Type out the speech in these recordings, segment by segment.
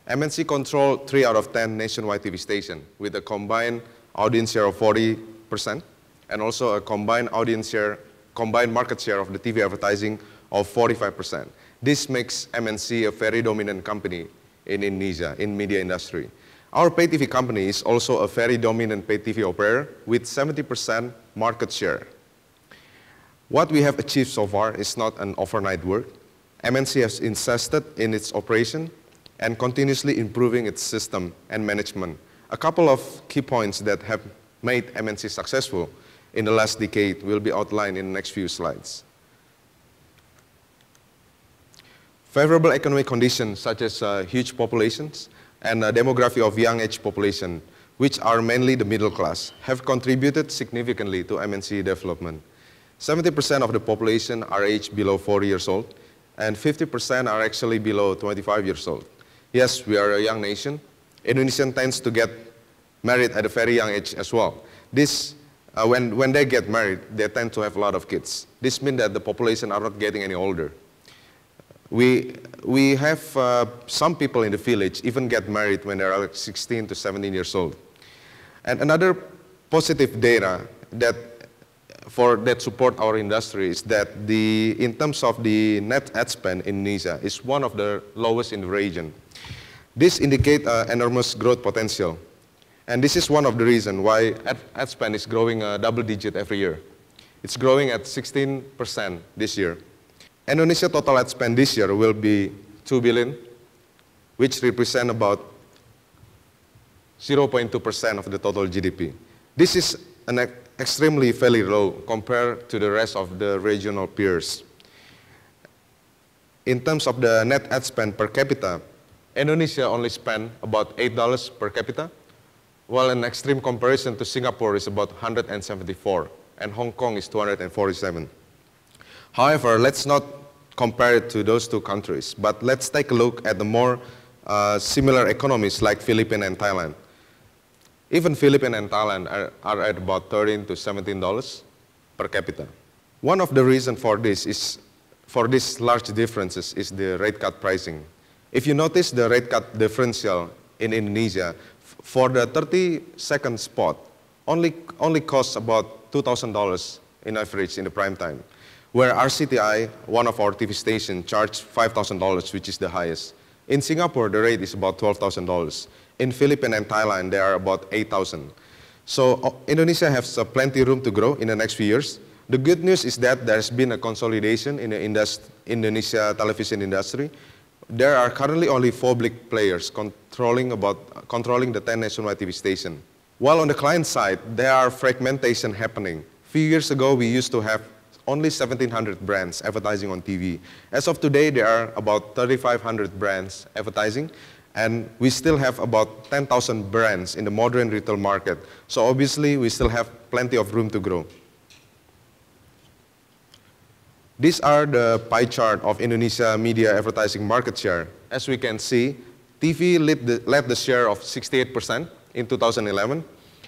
MNC control 3 out of 10 nationwide TV stations with a combined audience share of 40% and also a combined market share of the TV advertising of 45%. This makes MNC a very dominant company in Indonesia, in media industry. Our pay TV company is also a very dominant pay TV operator with 70% market share. What we have achieved so far is not an overnight work. MNC has invested in its operation and continuously improving its system and management. A couple of key points that have made MNC successful in the last decade will be outlined in the next few slides. Favorable economic conditions such as huge populations and demography of young age population, which are mainly the middle class, have contributed significantly to MNC development. 70% of the population are aged below 40 years old, and 50% are actually below 25 years old. Yes, we are a young nation. Indonesia tends to get married at a very young age as well. This, when they get married, they tend to have a lot of kids. This means that the population are not getting any older. We have some people in the village even get married when they are like 16 to 17 years old. And another positive data that support our industry is that in terms of the net ad spend in Indonesia is one of the lowest in the region. This indicates enormous growth potential. And this is one of the reasons why ad spend is growing double digit every year. It's growing at 16% this year. Indonesia total ad spend this year will be 2 billion, which represent about 0.2% of the total GDP. This is an extremely fairly low compared to the rest of the regional peers. In terms of the net ad spend per capita, Indonesia only spend about $8 per capita, while an extreme comparison to Singapore is about 174, and Hong Kong is 247. However, let's not compare it to those two countries, but let's take a look at the more similar economies like Philippines and Thailand. Even Philippines and Thailand are at about $13 to $17 per capita. One of the reasons for these large differences is the rate cut pricing. If you notice the rate cut differential in Indonesia, for the 30-second spot, only costs about $2,000 in average in the prime time, where RCTI, one of our TV stations, charged $5,000, which is the highest. In Singapore, the rate is about $12,000. In Philippines and Thailand, they are about $8,000. So Indonesia has plenty room to grow in the next few years. The good news is that there's been a consolidation in the Indonesia television industry. There are currently only 4 big players controlling the 10 nationwide TV stations. While on the client side, there are fragmentation happening. A few years ago, we used to have only 1,700 brands advertising on TV. As of today, there are about 3,500 brands advertising, and we still have about 10,000 brands in the modern retail market. So obviously, we still have plenty of room to grow. These are the pie chart of Indonesia media advertising market share. As we can see, TV led the share of 68% in 2011,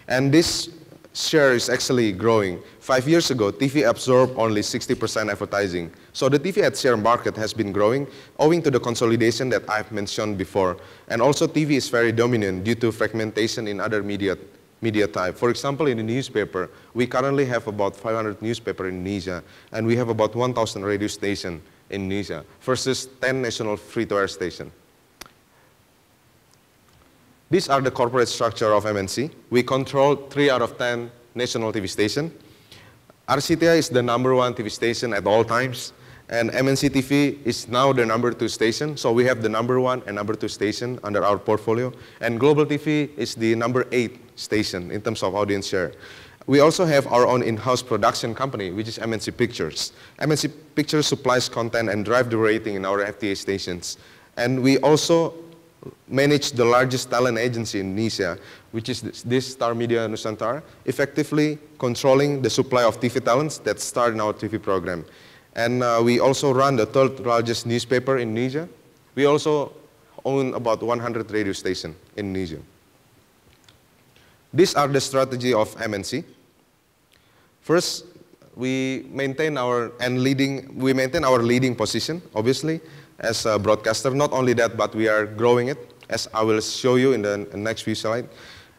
and this share is actually growing. 5 years ago, TV absorbed only 60% advertising. So the TV ad share market has been growing owing to the consolidation that I've mentioned before. And also TV is very dominant due to fragmentation in other media type. For example, in the newspaper, we currently have about 500 newspapers in Indonesia, and we have about 1,000 radio stations in Indonesia versus 10 national free-to-air stations. These are the corporate structure of MNC. We control 3 out of 10 national TV stations. RCTI is the #1 TV station at all times, and MNC TV is now the #2 station. So we have the #1 and #2 station under our portfolio, and Global TV is the #8 station in terms of audience share. We also have our own in-house production company, which is MNC Pictures. MNC Pictures supplies content and drive the rating in our FTA stations. And we also manage the largest talent agency in Indonesia, which is this Star Media Nusantara, effectively controlling the supply of TV talents that star in our TV program. And we also run the 3rd largest newspaper in Indonesia. We also own about 100 radio stations in Indonesia. These are the strategy of MNC. First, we maintain our leading position, obviously, as a broadcaster. Not only that, but we are growing it. as I will show you in the next few slides.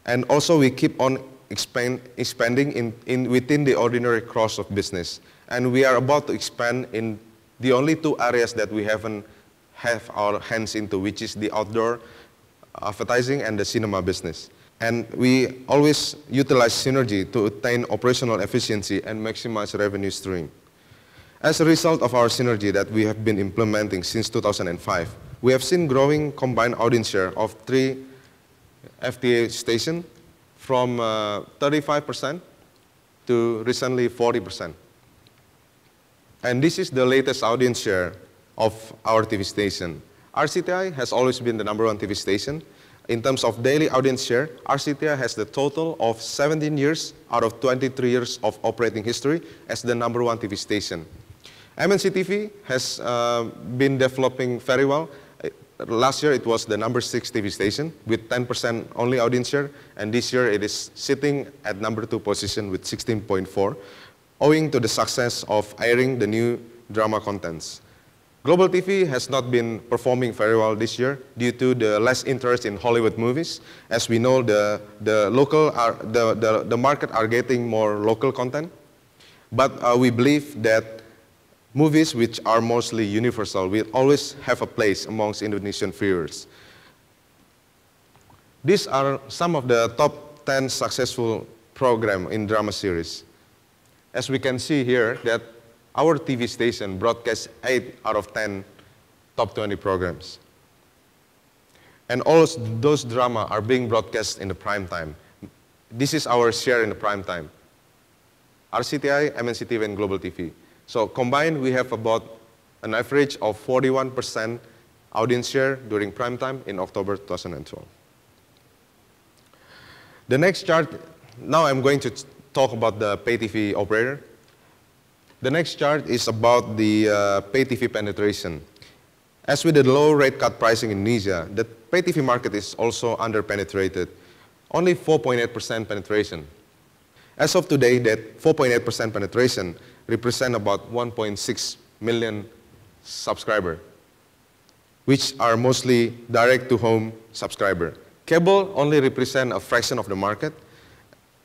And also we keep on expanding within the ordinary course of business. And we are about to expand in the only two areas that we haven't have our hands into, which is the outdoor advertising and the cinema business. And we always utilize synergy to attain operational efficiency and maximize revenue stream. As a result of our synergy that we have been implementing since 2005, we have seen growing combined audience share of 3 FTA stations from 35% to recently 40%. And this is the latest audience share of our TV station. RCTI has always been the #1 TV station. In terms of daily audience share, RCTI has the total of 17 years out of 23 years of operating history as the #1 TV station. MNC TV has been developing very well. Last year it was the #6 TV station with 10% only audience share, and this year it is sitting at #2 position with 16.4, owing to the success of airing the new drama contents. Global TV has not been performing very well this year due to the less interest in Hollywood movies. As we know, the market are getting more local content, but we believe that movies which are mostly universal will always have a place amongst Indonesian viewers. These are some of the top 10 successful programs in drama series. As we can see here, that our TV station broadcasts 8 out of 10 top 20 programs. And all those dramas are being broadcast in the prime time. This is our share in the prime time. RCTI, MNC TV, and Global TV. So combined, we have about an average of 41% audience share during prime time in October 2012. The next chart, now I'm going to talk about the pay TV operator. The next chart is about the pay TV penetration. As with the low rate cut pricing in Indonesia, the pay TV market is also under-penetrated, only 4.8% penetration. As of today, that 4.8% penetration represent about 1.6 million subscribers, which are mostly direct-to-home subscribers. Cable only represent a fraction of the market,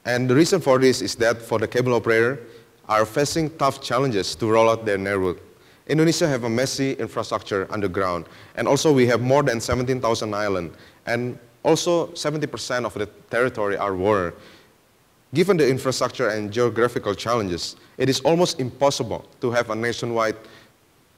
and the reason for this is that for the cable operator are facing tough challenges to roll out their network. Indonesia have a messy infrastructure underground, and also we have more than 17,000 islands, and also 70% of the territory are water. Given the infrastructure and geographical challenges, it is almost impossible to have a nationwide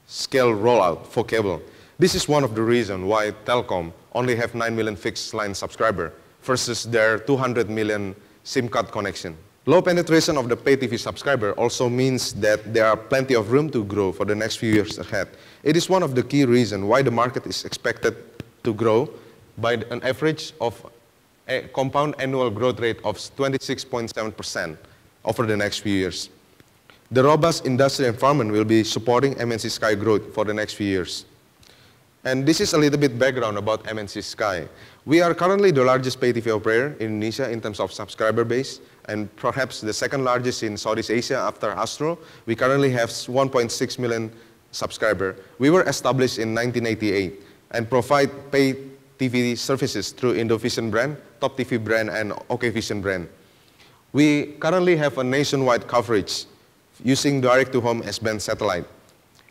scale rollout for cable. This is one of the reasons why Telkom only have 9 million fixed line subscribers versus their 200 million SIM card connection. Low penetration of the pay TV subscriber also means that there are plenty of room to grow for the next few years ahead. It is one of the key reasons why the market is expected to grow by an average of a compound annual growth rate of 26.7% over the next few years. The robust industry environment will be supporting MNC Sky growth for the next few years. And this is a little bit background about MNC Sky. We are currently the largest pay TV operator in Indonesia in terms of subscriber base, and perhaps the second largest in Southeast Asia after Astro. We currently have 1.6 million subscribers. We were established in 1988 and provide pay TV services through Indovision brand, Top TV brand, and OKVision brand. We currently have a nationwide coverage using direct-to-home S-band satellite.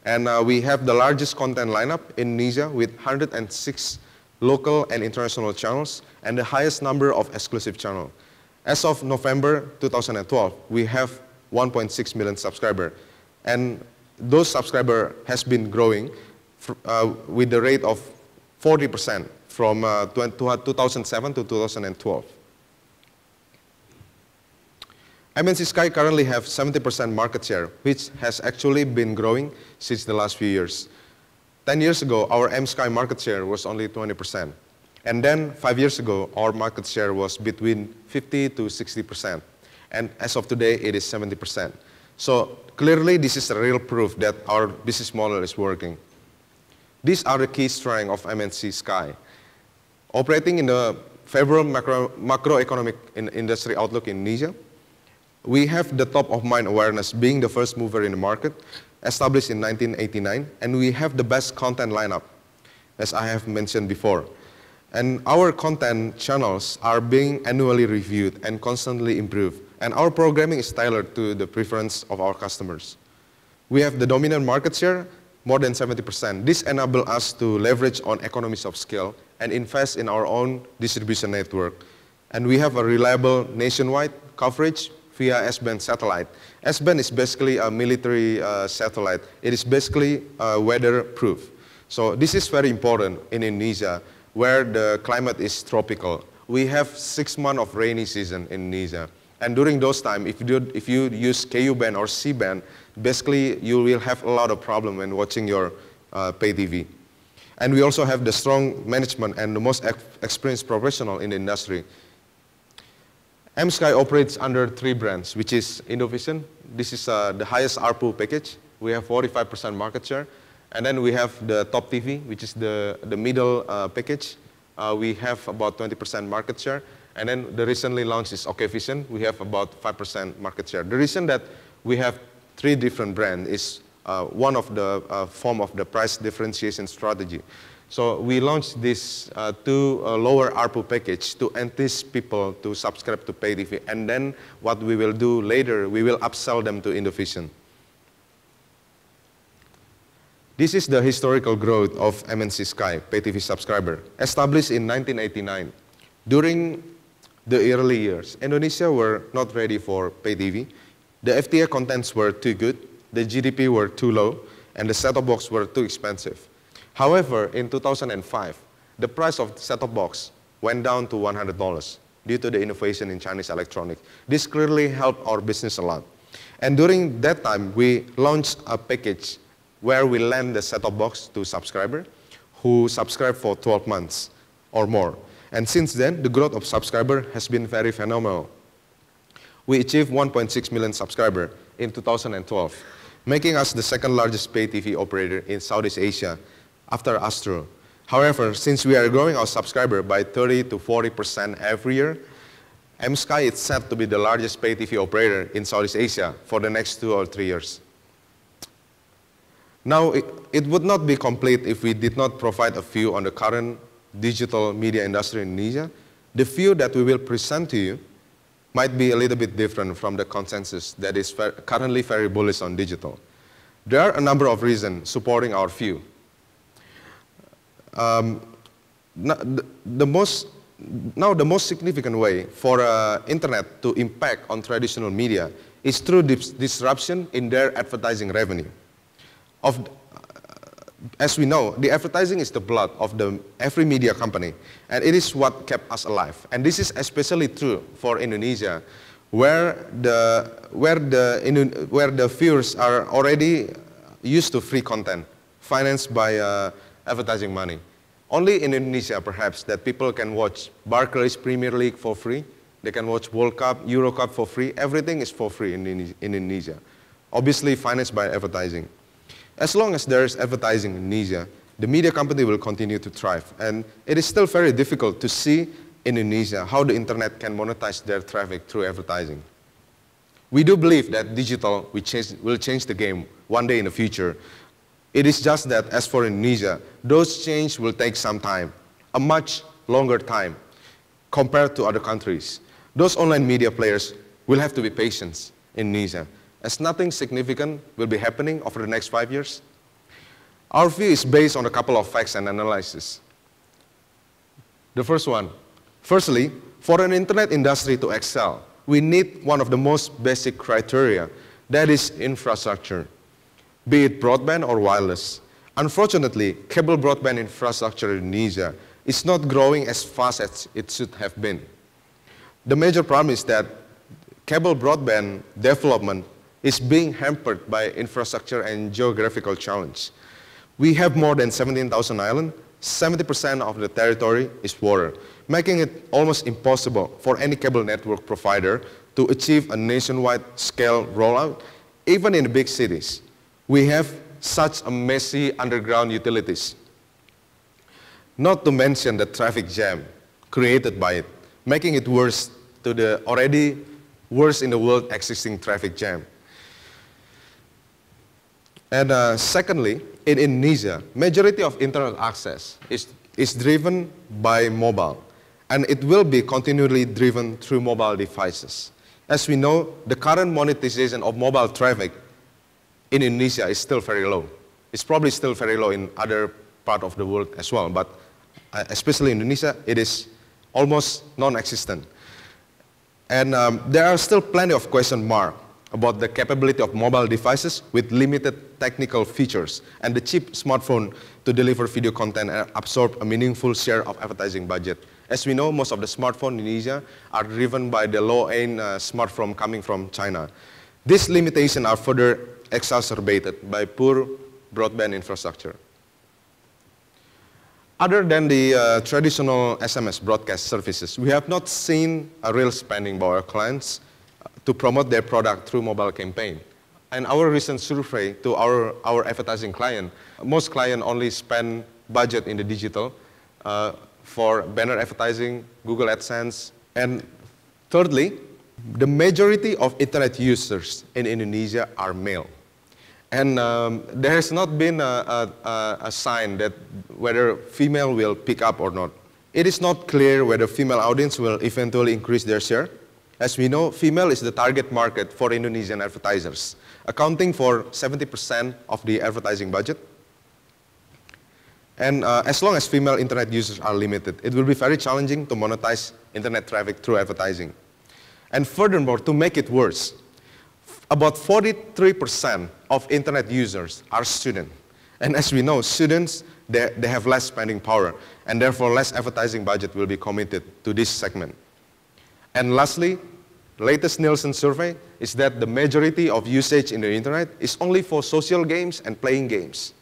And we have the largest content lineup in Indonesia with 106 local and international channels and the highest number of exclusive channels. As of November 2012, we have 1.6 million subscribers. And those subscribers has been growing with the rate of 40% from 2007 to 2012. MNC Sky currently have 70% market share, which has actually been growing since the last few years. 10 years ago, our M-Sky market share was only 20%. And then 5 years ago, our market share was between 50 to 60%. And as of today, it is 70%. So clearly, this is a real proof that our business model is working. These are the key strengths of MNC Sky. Operating in the favorable macroeconomic industry outlook in Indonesia, we have the top-of-mind awareness being the first mover in the market, established in 1989, and we have the best content lineup, as I have mentioned before. And our content channels are being annually reviewed and constantly improved. And our programming is tailored to the preference of our customers. We have the dominant market share, more than 70%. This enables us to leverage on economies of scale and invest in our own distribution network. And we have a reliable nationwide coverage via S-band satellite. S-band is basically a military satellite. It is basically weather-proof. So this is very important in Indonesia, where the climate is tropical. We have 6 months of rainy season in Indonesia. And during those times, if you use KU band or C band, basically you will have a lot of problem when watching your pay TV. And we also have the strong management and the most experienced professional in the industry. MSky operates under 3 brands, which is Indovision. This is the highest ARPU package. We have 45% market share. And then we have the Top TV, which is the middle package. We have about 20% market share. And then the recently launched is OKVision. We have about 5% market share. The reason that we have 3 different brands is one of the form of the price differentiation strategy. So we launched this to lower ARPU package to entice people to subscribe to pay TV. And then what we will do later, we will upsell them to Indovision. This is the historical growth of MNC Sky, pay TV subscriber, established in 1989. During the early years, Indonesia were not ready for pay TV. The FTA contents were too good, the GDP were too low, and the set-top box were too expensive. However, in 2005, the price of set-top box went down to $100 due to the innovation in Chinese electronics. This clearly helped our business a lot. And during that time, we launched a package where we lend the set-top box to subscribers who subscribe for 12 months or more. And since then, the growth of subscribers has been very phenomenal. We achieved 1.6 million subscribers in 2012, making us the second largest pay TV operator in Southeast Asia after Astro. However, since we are growing our subscriber by 30 to 40% every year, MSky is set to be the largest pay TV operator in Southeast Asia for the next 2 or 3 years. Now, it would not be complete if we did not provide a view on the current digital media industry in Indonesia. The view that we will present to you might be a little bit different from the consensus that is currently very bullish on digital. There are a number of reasons supporting our view. The most significant way for internet to impact on traditional media is through disruption in their advertising revenue. As we know, the advertising is the blood of every media company, and it is what kept us alive. And this is especially true for Indonesia, where the viewers are already used to free content, financed by advertising money. Only in Indonesia, perhaps, that people can watch Barclays Premier League for free. They can watch World Cup, Euro Cup for free. Everything is for free in Indonesia, obviously financed by advertising. As long as there is advertising in Indonesia, the media company will continue to thrive. And it is still very difficult to see in Indonesia how the internet can monetize their traffic through advertising. We do believe that digital will change the game one day in the future. It is just that as for Indonesia, those changes will take some time, a much longer time compared to other countries. Those online media players will have to be patient in Indonesia, as nothing significant will be happening over the next 5 years. Our view is based on a couple of facts and analysis. The first one, firstly, for an internet industry to excel, we need one of the most basic criteria, that is infrastructure, be it broadband or wireless. Unfortunately, cable broadband infrastructure in Indonesia is not growing as fast as it should have been. The major problem is that cable broadband development is being hampered by infrastructure and geographical challenge. We have more than 17,000 islands. 70% of the territory is water, making it almost impossible for any cable network provider to achieve a nationwide scale rollout, even in the big cities. We have such a messy underground utilities. Not to mention the traffic jam created by it, making it worse to the already worst in the world existing traffic jam. And secondly, in Indonesia, majority of internet access is is driven by mobile, and it will be continually driven through mobile devices. As we know, the current monetization of mobile traffic in Indonesia is still very low. It's probably still very low in other parts of the world as well, but especially in Indonesia, it is almost non-existent. And there are still plenty of question marks about the capability of mobile devices with limited technical features and the cheap smartphone to deliver video content and absorb a meaningful share of advertising budget. As we know, most of the smartphones in Indonesia are driven by the low-end smartphone coming from China. These limitations are further exacerbated by poor broadband infrastructure. Other than the traditional SMS broadcast services, we have not seen a real spending by our clients to promote their product through mobile campaign. And our recent survey to our advertising client, most clients only spend budget in the digital for banner advertising, Google AdSense. And thirdly, the majority of internet users in Indonesia are male. And there has not been a sign that whether female will pick up or not. It is not clear whether female audience will eventually increase their share. As we know, female is the target market for Indonesian advertisers, accounting for 70% of the advertising budget. And as long as female internet users are limited, it will be very challenging to monetize internet traffic through advertising. And furthermore, to make it worse, about 43% of internet users are students. And as we know, students, they have less spending power, and therefore less advertising budget will be committed to this segment. And lastly, latest Nielsen survey is that the majority of usage in the internet is only for social games and playing games,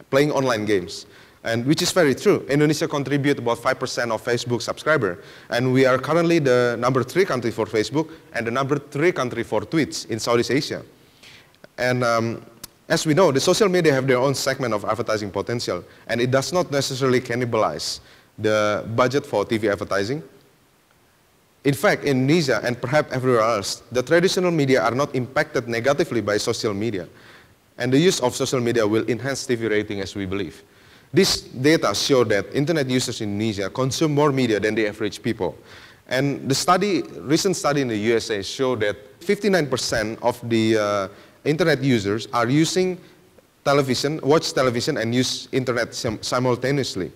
playing online games. And which is very true. Indonesia contributes about 5% of Facebook subscribers, and we are currently the #3 country for Facebook and the #3 country for tweets in Southeast Asia. And as we know, the social media have their own segment of advertising potential, and it does not necessarily cannibalize the budget for TV advertising. In fact, in Indonesia and perhaps everywhere else, the traditional media are not impacted negatively by social media. And the use of social media will enhance TV rating, as we believe. This data show that internet users in Indonesia consume more media than the average people. And the recent study in the USA showed that 59% of the internet users are using television, watch television, and use internet simultaneously.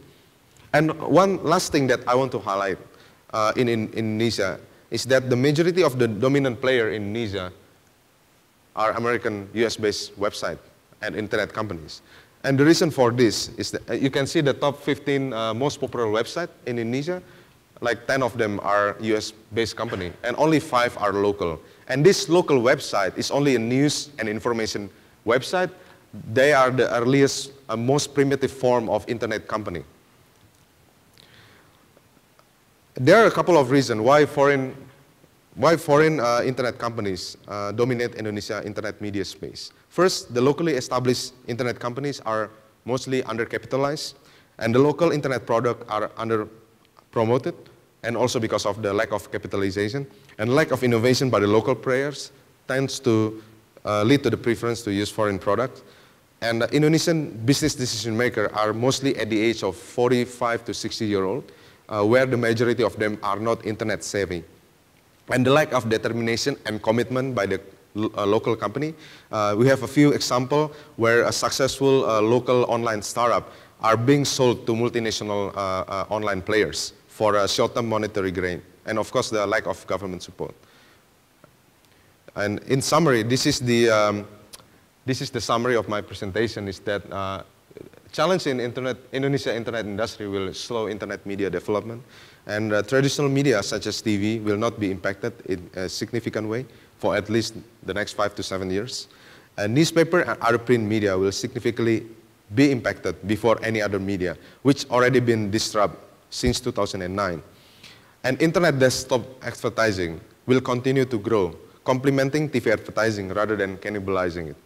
And one last thing that I want to highlight in Indonesia is that the majority of the dominant player in Indonesia are American, US-based website and internet companies. And the reason for this is that you can see the top 15 most popular websites in Indonesia, like 10 of them are US-based company, and only 5 are local. And this local website is only a news and information website. They are the earliest, most primitive form of internet company. There are a couple of reasons why foreign internet companies dominate Indonesia internet media space. First, the locally established internet companies are mostly undercapitalized, and the local internet products are under-promoted, and also because of the lack of capitalization and lack of innovation by the local players tends to lead to the preference to use foreign products. And Indonesian business decision makers are mostly at the age of 45 to 60-year-old, where the majority of them are not internet savvy. And the lack of determination and commitment by the local company. We have a few examples where a successful local online startup are being sold to multinational online players for a short-term monetary gain. And of course, the lack of government support. And in summary, this is the summary of my presentation, is that challenge in Indonesia internet industry will slow internet media development, and traditional media such as TV will not be impacted in a significant way for at least the next 5 to 7 years. And newspaper and other print media will significantly be impacted before any other media, which already been disrupted since 2009. And internet desktop advertising will continue to grow, complementing TV advertising rather than cannibalizing it.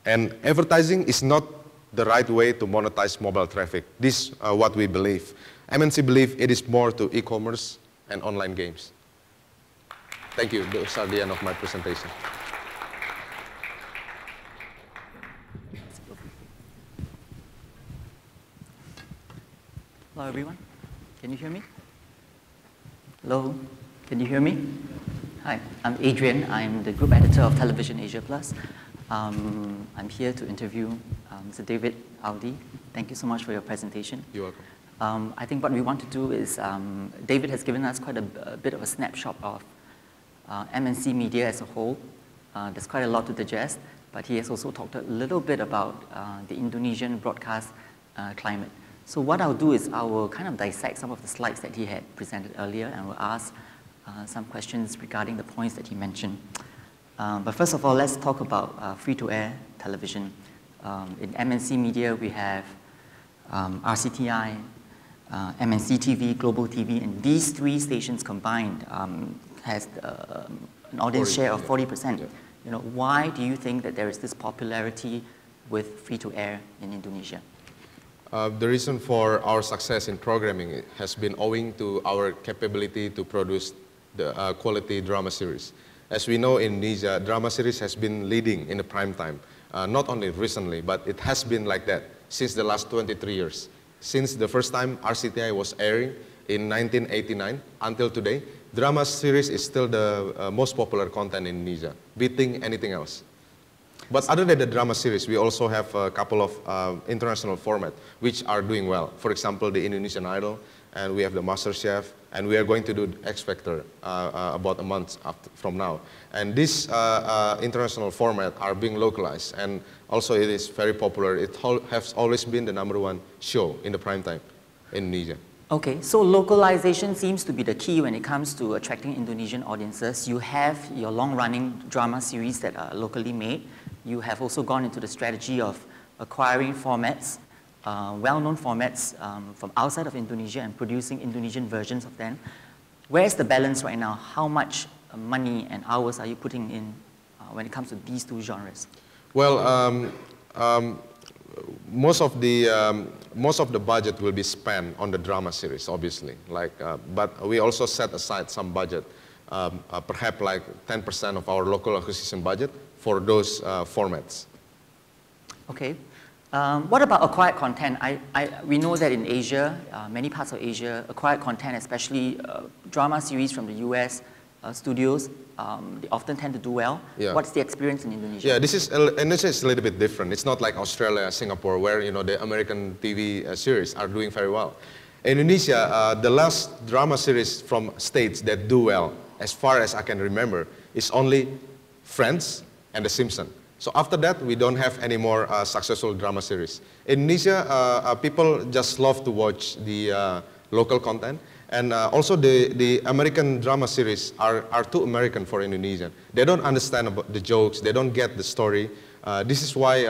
And advertising is not the right way to monetize mobile traffic. This is what we believe. MNC believe it is more to e-commerce and online games. Thank you. Those are the end of my presentation. Hello, everyone. Can you hear me? Hello, can you hear me? Hi, I'm Adrian. I'm the group editor of Television Asia Plus. I'm here to interview Mr. David Audy. Thank you so much for your presentation. You're welcome. I think what we want to do is, David has given us quite a bit of a snapshot of MNC media as a whole. There's quite a lot to digest, but he has also talked a little bit about the Indonesian broadcast climate. So what I'll do is I will kind of dissect some of the slides that he had presented earlier, and we'll ask some questions regarding the points that he mentioned. But first of all, let's talk about free-to-air television. In MNC media, we have RCTI, MNC TV, Global TV, and these three stations combined has an audience share of 40%. Yeah. You know, why do you think that there is this popularity with free-to-air in Indonesia? The reason for our success in programming has been owing to our capability to produce the quality drama series. As we know, in Indonesia, drama series has been leading in the prime time. Not only recently, but it has been like that since the last 23 years. Since the first time RCTI was airing in 1989 until today, drama series is still the most popular content in Indonesia, beating anything else. But other than the drama series, we also have a couple of international formats which are doing well. For example, the Indonesian Idol, and we have the Master Chef, and we are going to do X Factor about a month from now. And these international formats are being localized, and also it is very popular. It has always been the #1 show in the prime time in Indonesia. Okay, so localization seems to be the key when it comes to attracting Indonesian audiences. You have your long-running drama series that are locally made. You have also gone into the strategy of acquiring formats, well-known formats from outside of Indonesia and producing Indonesian versions of them. Where's the balance right now? How much money and hours are you putting in when it comes to these two genres? Well, most of the budget will be spent on the drama series, obviously. But we also set aside some budget, perhaps like 10% of our local acquisition budget for those formats. Okay. What about acquired content? We know that in Asia, many parts of Asia, acquired content, especially drama series from the US studios, they often tend to do well. Yeah. What's the experience in Indonesia? Yeah, Indonesia is a little bit different. It's not like Australia, Singapore, where the American TV series are doing very well. In Indonesia, the last drama series from states that do well, as far as I can remember, is only Friends and The Simpsons. So after that, we don't have any more successful drama series. In Indonesia, people just love to watch the local content. And also the American drama series are too American for Indonesian. They don't understand about the jokes, they don't get the story. This is why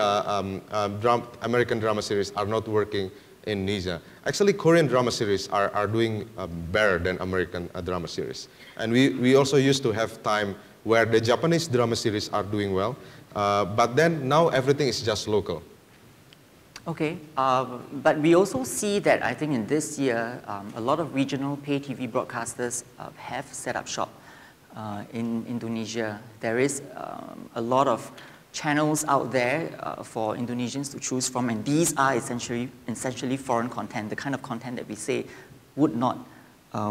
American drama series are not working in Indonesia. Actually, Korean drama series are doing better than American drama series. And we also used to have time where the Japanese drama series are doing well. But then now everything is just local. Okay, but we also see that I think in this year, a lot of regional pay TV broadcasters have set up shop in Indonesia. There is a lot of channels out there for Indonesians to choose from, and these are essentially foreign content, the kind of content that we say would not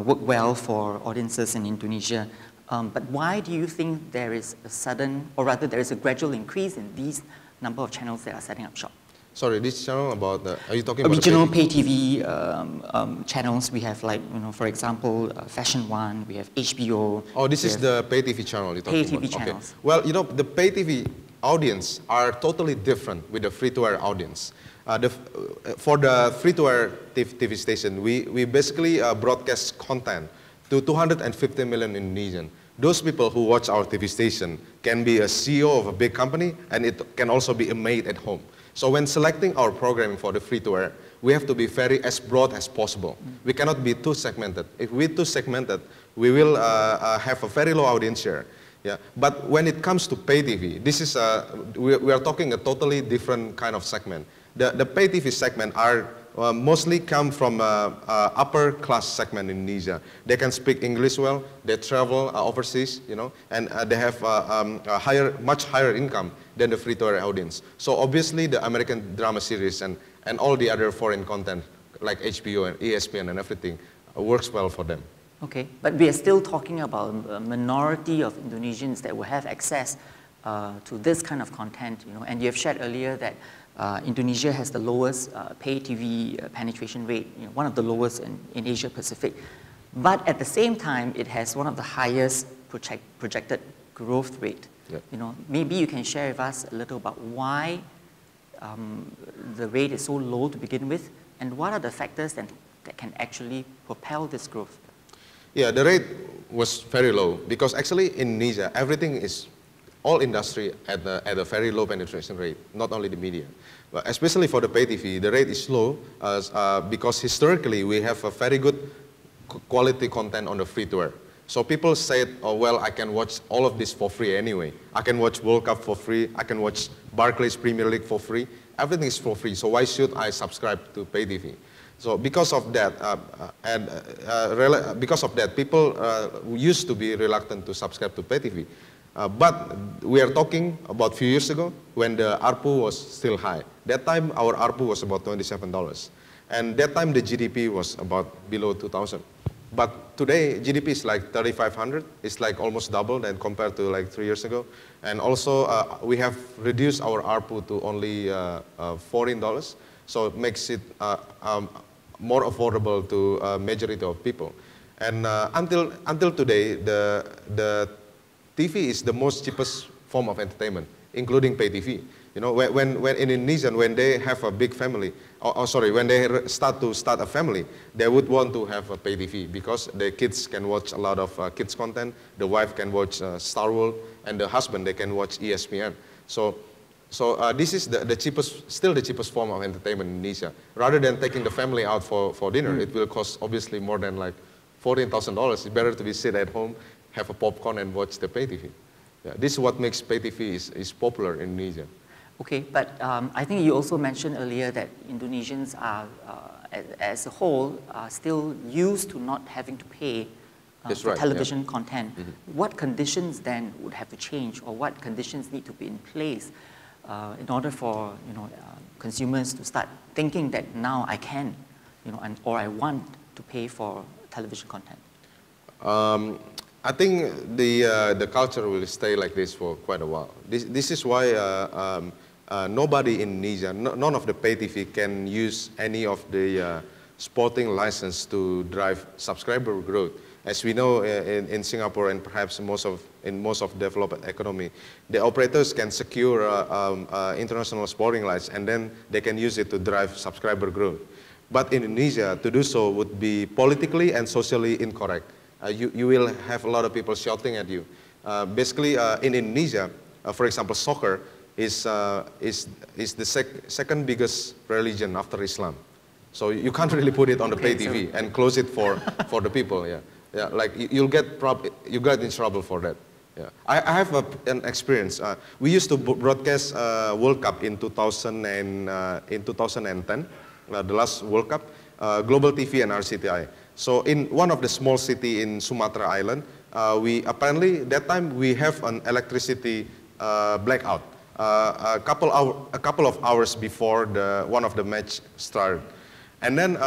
work well for audiences in Indonesia. But why do you think there is a sudden, or rather there is a gradual increase in these number of channels that are setting up shop? Sorry, this channel about are you talking about regional pay TV channels? We have, like, for example, Fashion One. We have HBO. Oh, this is the pay TV channel you're talking about. Pay TV channels. Okay. Well, the pay TV audience are totally different with the free-to-air audience. For the free-to-air TV station, we basically broadcast content to 250 million Indonesians. Those people who watch our TV station can be a CEO of a big company, and it can also be a maid at home. So when selecting our programming for the free-to-air, we have to be as broad as possible. We cannot be too segmented. If we're too segmented, we will have a very low audience share. Yeah. But when it comes to pay TV, this is we are talking a totally different kind of segment. The pay TV segment are mostly come from upper class segment in Indonesia. They can speak English well, they travel overseas, and they have a much higher income than the free-to-air audience. So obviously the American drama series and all the other foreign content like HBO and ESPN and everything, works well for them. Okay, but we are still talking about a minority of Indonesians that will have access to this kind of content, you know, and you have shared earlier that Indonesia has the lowest pay TV penetration rate, you know, one of the lowest in Asia Pacific. But at the same time, it has one of the highest projected growth rate. Yeah. You know, maybe you can share with us a little about why the rate is so low to begin with, and what are the factors that can actually propel this growth? Yeah, the rate was very low because actually in Indonesia, everything is, all industry at a very low penetration rate, not only the media. But especially for the pay TV, the rate is low because historically we have a very good quality content on the free-to-air. So people said, oh, well, I can watch all of this for free anyway. I can watch World Cup for free. I can watch Barclays Premier League for free. Everything is for free. So why should I subscribe to pay TV? So because of that, people used to be reluctant to subscribe to pay TV. But we are talking about a few years ago when the ARPU was still high. That time our ARPU was about $27. And that time the GDP was about below 2,000. But today, GDP is like 3,500. It's like almost double than compared to like 3 years ago. And also, we have reduced our ARPU to only $14. So it makes it more affordable to a majority of people. And until today, the TV is the most cheapest form of entertainment, including pay TV. You know, when in Indonesia, when they have a big family, when they start a family, they would want to have a pay TV because the kids can watch a lot of kids content, the wife can watch Star World, and the husband, they can watch ESPN. So this is still the cheapest form of entertainment in Indonesia. Rather than taking the family out for dinner, it will cost obviously more than like $14,000. It's better to be sit at home, have a popcorn, and watch the pay TV. Yeah, this is what makes pay TV is popular in Indonesia. Okay, but I think you also mentioned earlier that Indonesians are, as a whole, are still used to not having to pay for television content. Mm-hmm. What conditions then would have to change, or what conditions need to be in place in order for consumers to start thinking that now I can, or I want to pay for television content? I think the culture will stay like this for quite a while. This is why nobody in Indonesia, none of the pay TV can use any of the sporting license to drive subscriber growth. As we know in Singapore and perhaps in most of developed economy, the operators can secure international sporting license and then they can use it to drive subscriber growth. But in Indonesia, to do so would be politically and socially incorrect. You will have a lot of people shouting at you. Basically, in Indonesia, for example, soccer is the second biggest religion after Islam. So you can't really put it on the pay TV and close it for the people. Yeah, like you get in trouble for that. Yeah, I have an experience. We used to broadcast World Cup in 2010, the last World Cup, Global TV and RCTI. So in one of the small city in Sumatra Island, apparently that time we have an electricity blackout a couple of hours before one of the match started, and then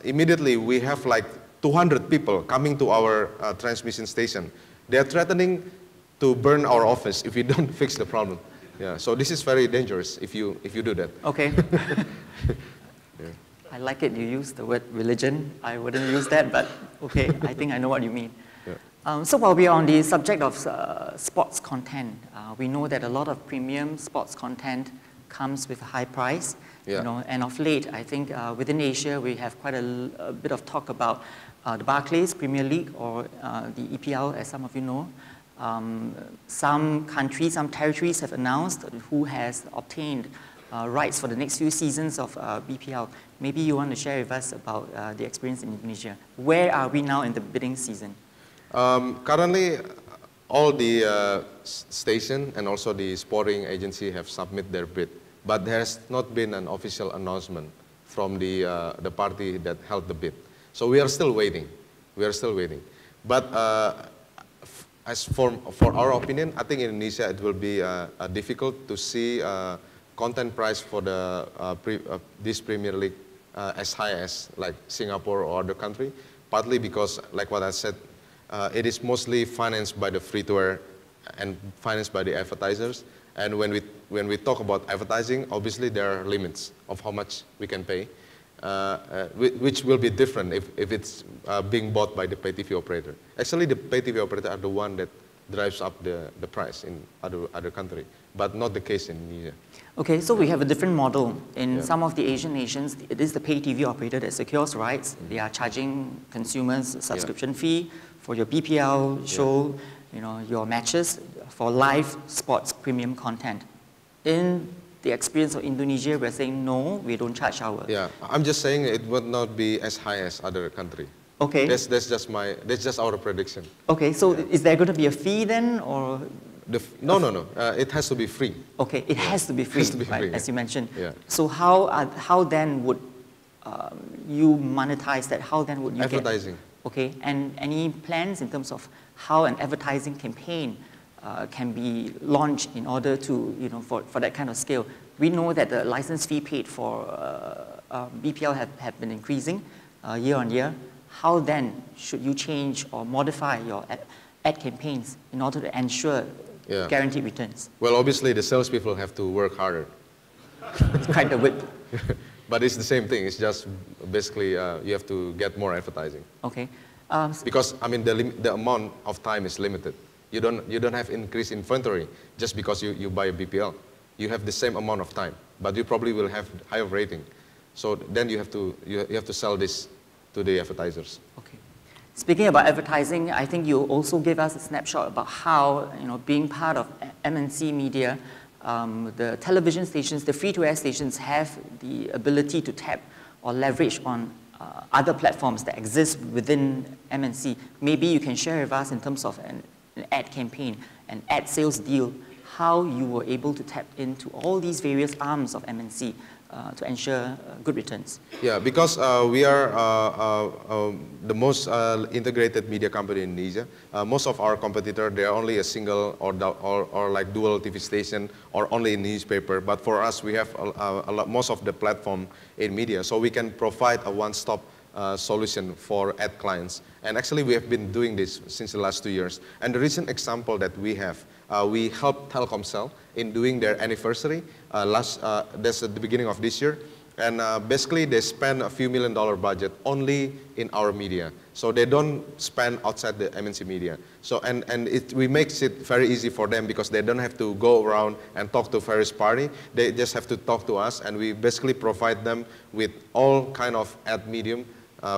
immediately we have like 200 people coming to our transmission station. They are threatening to burn our office if we don't fix the problem. Yeah, so this is very dangerous if you do that. Okay. I like it, you use the word religion. I wouldn't use that, but okay, I think I know what you mean. Yeah. So while we are on the subject of sports content, we know that a lot of premium sports content comes with a high price. Yeah. And of late, I think within Asia, we have quite a bit of talk about the Barclays Premier League, or the EPL, as some of you know. Some countries, some territories have announced who has obtained rights for the next few seasons of BPL. Maybe you want to share with us about the experience in Indonesia. Where are we now in the bidding season? Currently, all the station and also the sporting agency have submitted their bid, but there has not been an official announcement from the party that held the bid. So we are still waiting. We are still waiting. But as for our opinion, I think in Indonesia it will be difficult to see content price for this Premier League as high as like Singapore or other country, partly because, like what I said, it is mostly financed by the free-to-air and financed by the advertisers. And when we talk about advertising, obviously there are limits of how much we can pay, which will be different if it's being bought by the pay TV operator. Actually, the pay TV operator are the one that drives up the price in other country, but not the case in Indonesia. Okay, so we have a different model. In some of the Asian nations, it is the pay TV operator that secures rights. They are charging consumers a subscription fee for your BPL show, you know, your matches, for live sports premium content. In the experience of Indonesia, we're saying no, we don't charge our. Yeah, I'm just saying it would not be as high as other country. Okay. That's just our prediction. Okay, so is there going to be a fee then, or? No. It has to be free. Okay, it has to be free, right, as you mentioned. Yeah. So how then would you monetize that? How then would you advertising? Okay, and any plans in terms of how an advertising campaign can be launched in order to, you know, for that kind of scale? We know that the license fee paid for BPL have been increasing year on year. How then should you change or modify your ad campaigns in order to ensure guaranteed returns? Well, obviously the salespeople have to work harder. It's kind of whip. But it's the same thing. It's just basically you have to get more advertising. Okay. Because I mean the amount of time is limited. You don't have increased inventory just because you buy a BPL. You have the same amount of time, but you probably will have higher rating. So then you have to sell this to the advertisers. Okay. Speaking about advertising, I think you also gave us a snapshot about how, you know, being part of MNC media, the television stations, the free-to-air stations have the ability to tap or leverage on other platforms that exist within MNC. Maybe you can share with us in terms of an ad campaign, an ad sales deal, how you were able to tap into all these various arms of MNC to ensure good returns. Yeah, because we are the most integrated media company in Indonesia. Most of our competitors, they are only a single or like dual TV station or only a newspaper. But for us, we have most of the platform in media, so we can provide a one-stop solution for ad clients. And actually, we have been doing this since the last 2 years. And the recent example that we have, we helped Telkomsel in doing their anniversary. That's at the beginning of this year. And basically, they spend a few $1 million budget only in our media. So they don't spend outside the MNC media. So, we makes it very easy for them because they don't have to go around and talk to various parties. They just have to talk to us, and we basically provide them with all kind of ad medium,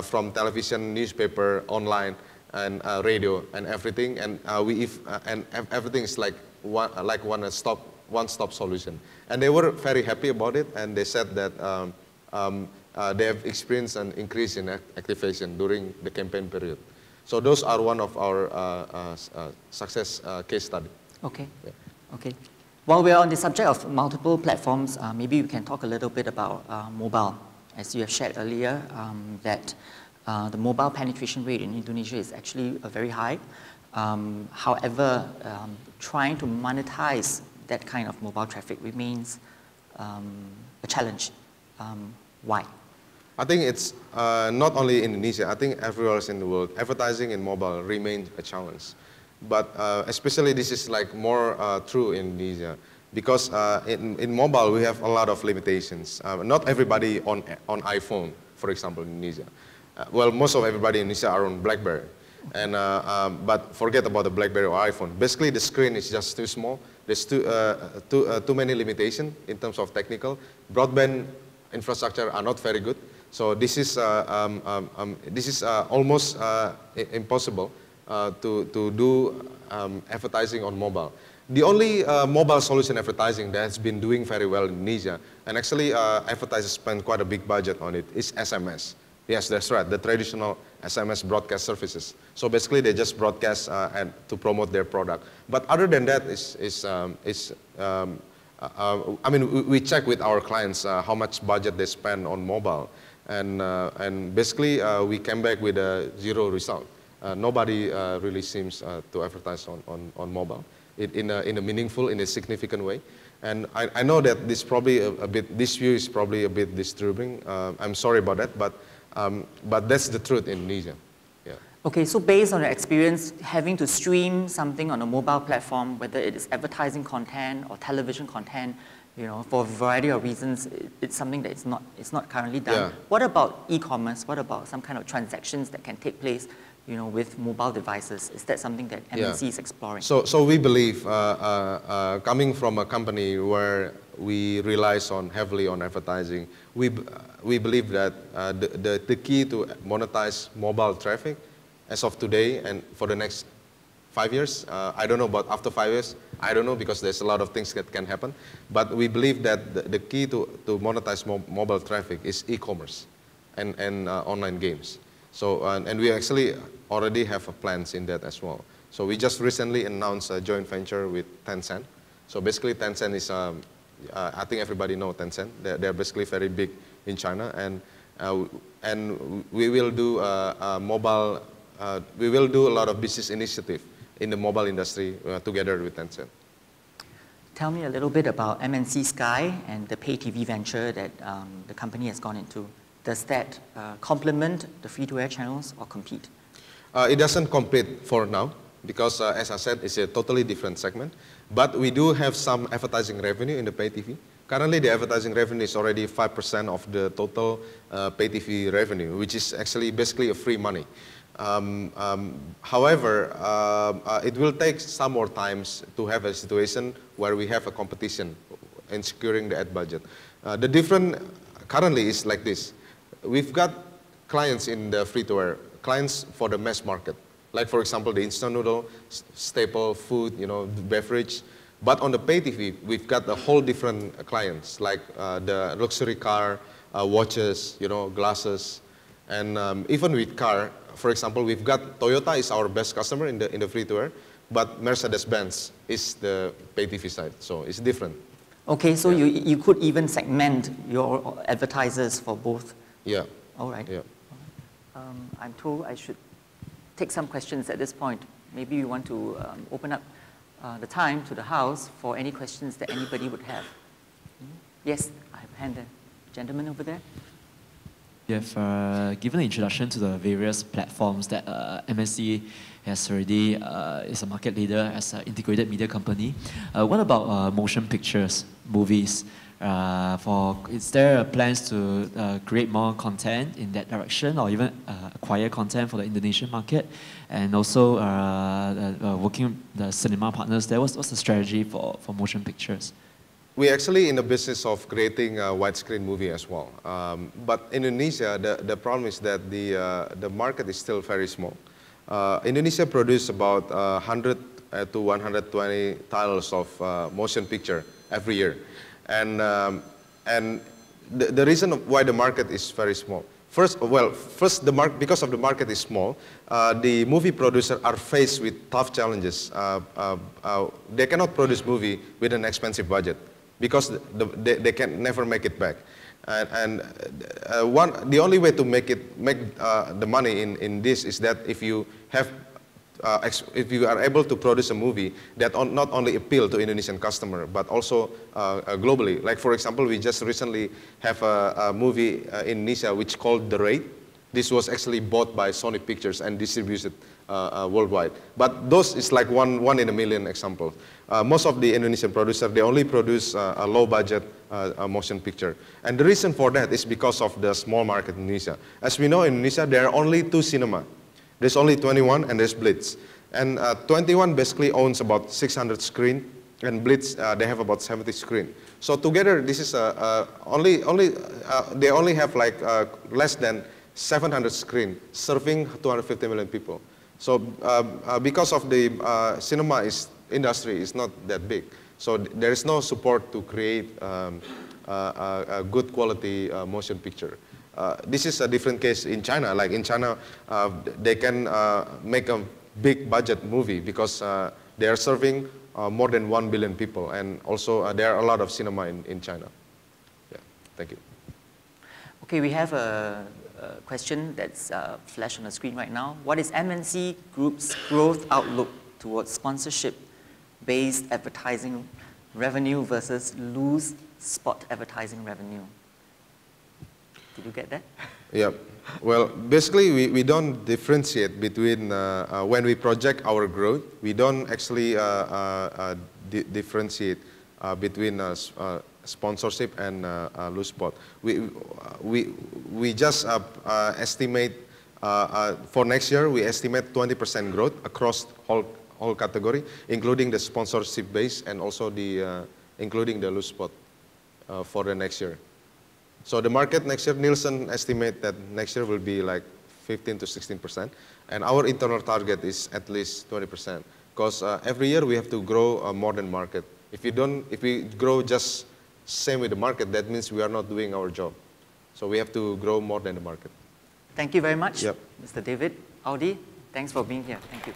from television, newspaper, online, and radio, and everything. And everything is like one-stop solution. And they were very happy about it, and they said that they have experienced an increase in activation during the campaign period. So those are one of our success case study. Okay. Yeah. Okay. While we're on the subject of multiple platforms, maybe we can talk a little bit about mobile. As you have shared earlier, that the mobile penetration rate in Indonesia is actually very high. However, trying to monetize that kind of mobile traffic remains a challenge. Why? I think it's not only in Indonesia, I think everywhere else in the world, advertising in mobile remains a challenge. But especially this is like more true in Indonesia. Because in mobile, we have a lot of limitations. Not everybody on iPhone, for example, in Indonesia. Well, most of everybody in Indonesia are on BlackBerry. And, but forget about the BlackBerry or iPhone. Basically, the screen is just too small. There's too many limitations in terms of technical. Broadband infrastructure are not very good. So this is almost impossible to do advertising on mobile. The only mobile solution advertising that has been doing very well in Indonesia, and actually advertisers spend quite a big budget on it, is SMS. Yes, that's right, the traditional SMS broadcast services. So basically they just broadcast to promote their product. But other than that, I mean, we check with our clients how much budget they spend on mobile. And basically we came back with a zero result. Nobody really seems to advertise on mobile in a meaningful, in a significant way. And I know that this probably this view is probably a bit disturbing. I'm sorry about that, but that's the truth in Indonesia. Yeah. Okay, so based on your experience, having to stream something on a mobile platform, whether it is advertising content or television content, you know, for a variety of reasons, it's something that it's not currently done. Yeah. What about e-commerce? What about some kind of transactions that can take place, you know, with mobile devices? Is that something that MNC is exploring? So we believe, coming from a company where we relies heavily on advertising, we believe that the key to monetize mobile traffic as of today and for the next 5 years, I don't know about after 5 years, I don't know, because there's a lot of things that can happen, but we believe that the key to monetize mobile traffic is e-commerce and online games. So, and we actually already have plans in that as well. So we just recently announced a joint venture with Tencent. So basically Tencent is, I think everybody knows Tencent. They're basically very big in China, and we will do we will do a lot of business initiative in the mobile industry together with Tencent. Tell me a little bit about MNC Sky and the pay TV venture that the company has gone into. Does that complement the free-to-air channels or compete? It doesn't compete for now because, as I said, it's a totally different segment. But we do have some advertising revenue in the pay TV. Currently, the advertising revenue is already 5% of the total pay TV revenue, which is actually basically a free money. However, it will take some more times to have a situation where we have a competition in securing the ad budget. The different currently is like this. We've got clients in the free-to-air, clients for the mass market. Like, for example, the instant noodle, staple food, you know, beverage. But on the pay TV, we've got a whole different clients, like the luxury car, watches, you know, glasses. And even with car, for example, we've got Toyota is our best customer in the free-to-air, but Mercedes-Benz is the pay TV side, so it's different. Okay, so yeah, you could even segment your advertisers for both. Yeah. All right. Yeah. I'm told I should take some questions at this point. Maybe you want to open up the time to the house for any questions that anybody would have. Yes, I have a hand there. Gentleman over there. You have given an introduction to the various platforms that MNC has already, is a market leader as an integrated media company. What about motion pictures, movies? Is there plans to create more content in that direction, or even acquire content for the Indonesian market? And also working with the cinema partners there, what's the strategy for motion pictures? We're actually in the business of creating a widescreen movie as well. But in Indonesia, the problem is that the market is still very small. Indonesia produces about 100 to 120 titles of motion picture every year. And the reason why the market is very small. First, because of the market is small, the movie producers are faced with tough challenges. They cannot produce movie with an expensive budget, because they can never make it back. The only way to make the money in this is that if you are able to produce a movie that not only appeal to Indonesian customer, but also globally. Like, for example, we just recently have a movie in Indonesia which called The Raid. This was actually bought by Sony Pictures and distributed worldwide. But those is like one in a million example. Most of the Indonesian producers, they only produce a low budget motion picture. And the reason for that is because of the small market in Indonesia. As we know, in Indonesia, there are only 2 cinema. There's only 21 and there's Blitz. And 21 basically owns about 600 screen, and Blitz, they have about 70 screen. So together, this is they only have like less than 700 screen, serving 250 million people. So because of the cinema industry is not that big, so there is no support to create a good quality motion picture. This is a different case in China. Like in China, they can make a big budget movie because they are serving more than 1 billion people, and also there are a lot of cinema in China. Yeah, thank you. Okay, we have a question that's flashed on the screen right now. What is MNC Group's growth outlook towards sponsorship-based advertising revenue versus loose spot advertising revenue. Did you get that? Yeah. Well, basically, we don't differentiate between, when we project our growth, we don't actually differentiate between sponsorship and loose spot. We just estimate, for next year, we estimate 20% growth across whole category, including the sponsorship base and also including the loose spot for the next year. So the market next year, Nielsen estimate that next year will be like 15 to 16%, and our internal target is at least 20%. Because every year we have to grow more than market. If we grow just same with the market, that means we are not doing our job. So we have to grow more than the market. Thank you very much, Yep. Mr. David. Audy, thanks for being here. Thank you.